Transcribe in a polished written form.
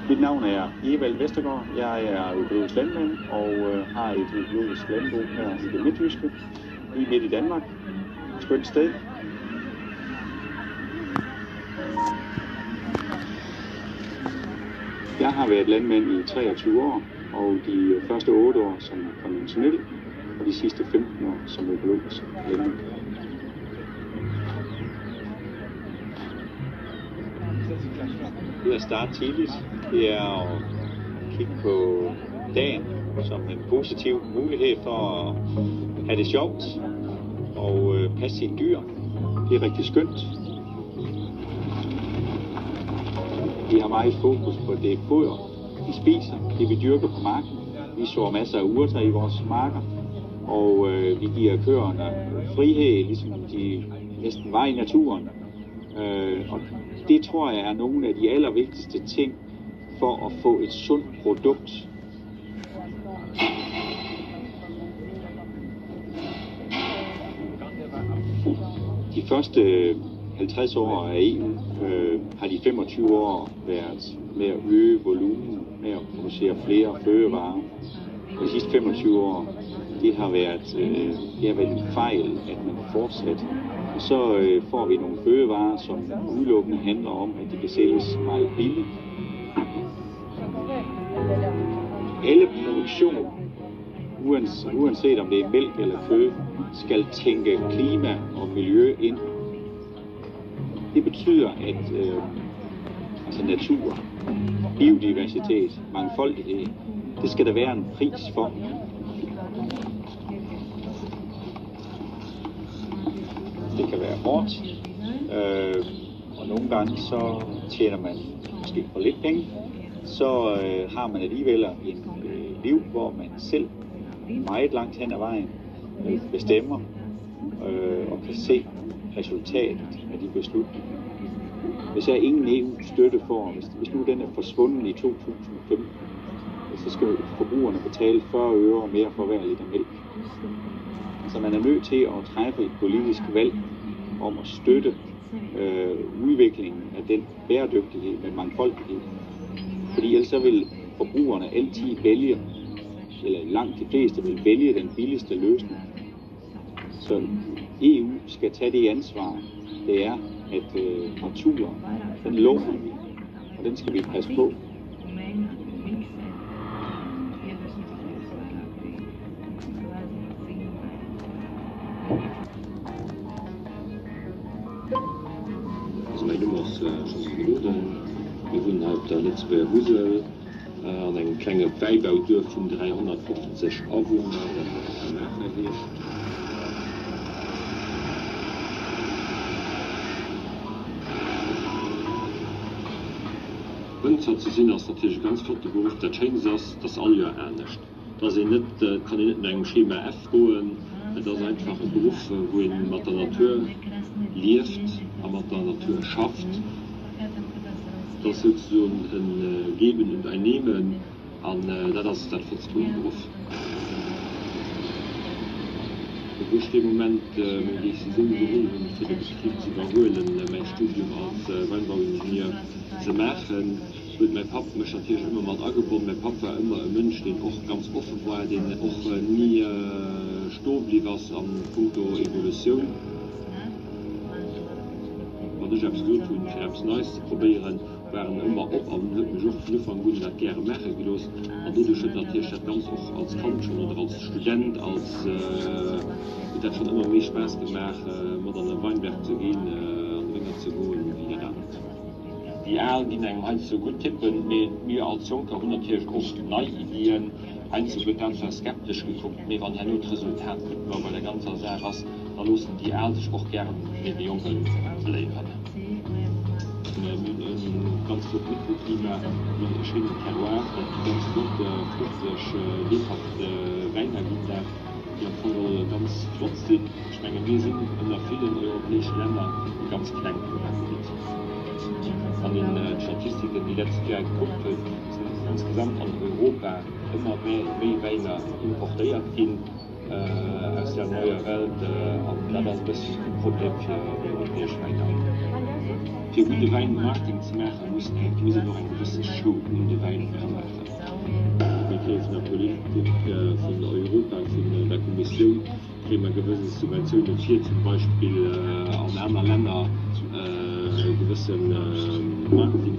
Mit navn er Evald Vestergaard. Jeg er økologisk landmand og har et økologisk landbrug her i det midtjyske, lige midt i Danmark. Et skønt sted. Jeg har været landmand i 23 år, og de første 8 år som konventionel, og de sidste 15 år som økologisk landmand. Det at starte tidligt, det er at kigge på dagen som en positiv mulighed for at have det sjovt og passe sine dyr. Det er rigtig skønt. Vi har meget fokus på det foder, vi spiser, det vi dyrker på marken. Vi sår masser af urter i vores marker, og vi giver køerne frihed, ligesom de næsten var i naturen. Og det tror jeg er nogle af de allervigtigste ting for at få et sundt produkt. De første 50 år af EU har de 25 år været med at øge volumen, med at producere flere fødevarer. Og de sidste 25 år, det har været en fejl, at man har fortsat. Og så får vi nogle fødevarer, som udelukkende handler om, at de kan sælges meget billigt. Alle produktion, uanset om det er mælk eller kød, skal tænke klima og miljø ind. Det betyder, at natur, biodiversitet, mangfoldighed, det skal der være en pris for. Det kan være hårdt, og nogle gange så tjener man måske for lidt penge. Så har man alligevel en liv, hvor man selv meget langt hen ad vejen bestemmer og kan se resultatet af de beslutninger. Hvis jeg ingen EU-støtte får, hvis nu den er forsvundet i 2015, så skal forbrugerne betale 40 øre mere for hver liter mælk. Så man er nødt til at træffe et politisk valg om at støtte udviklingen af den bæredygtighed med mangfoldighed. Fordi ellers så vil forbrugerne altid vælge, eller langt de fleste vil vælge den billigste løsning. Så EU skal tage det ansvar, det er, at naturen, den låner vi, og den skal vi passe på. Also mein Nummer ist schon Minuten. Wir wohnen halt der letzte Husel an einem kleinen Weinbaudorf von 350 Einwohnern. Winzer zu sehen, ist natürlich ganz flotter Beruf. Der Change ist, dass alle Jahr ernst. Dass ich nicht, kann ich nicht in einem Schema F gehen. Das ist einfach ein Beruf, wo ich mit der Natur lebt, mit der Natur schafft. Das ist so ein Geben und ein Nehmen. Und das ist der Beruf. Wo ich im Moment, wenn ich so gewohnt für den Betrieb zu überholen, mein Studium als Weinbauingenieur zu machen, wird mein Papa mich natürlich immer mal angeboten. Mein Papa war immer ein Mensch, der auch ganz offen war, der auch nie stehen blieb am Punkt der Evolution. Und ich habe es gut tun, ich habe es Neues zu probieren, waren immer ab und mich auch viel von gut und gerne machen gelassen. Und dadurch hat natürlich ganz auch als Kind schon oder als Student, es hat schon immer mehr Spaß gemacht, mit an den Weinberg zu gehen, an den Winger zu gehen, wie gedacht. Die Erlen, die einem halt so gut tippen, mir als Junker haben natürlich auch neue Ideen, einzeln wird ganz skeptisch geguckt, mir waren ja nur das Resultat gut war, weil der ganze Sache ist, da lassen die Erlen sich auch gerne mit den Jungen leben. Ganz gut Mikroklima, mit einem schönen Terroir, ganz gut fruchtig, lebhafte Weine gibt da, die obwohl ganz flott sind. Ich meine, wir sind in vielen europäischen Ländern ganz klein gemacht. An den Statistiken, die letztes Jahr geguckt wird, sind insgesamt an Europa immer mehr Weine importiert gehen aus der neuen Welt. Und das ist ein bisschen ein Problem für europäische Weine. für gute Wein Marketing zu machen, muss noch eine gewisse Show um die Wein machen. Von der Politik von Europa, von der Kommission, kriegen wir gewisse Subventionen hier zum Beispiel an anderen Ländern gewissen Marketing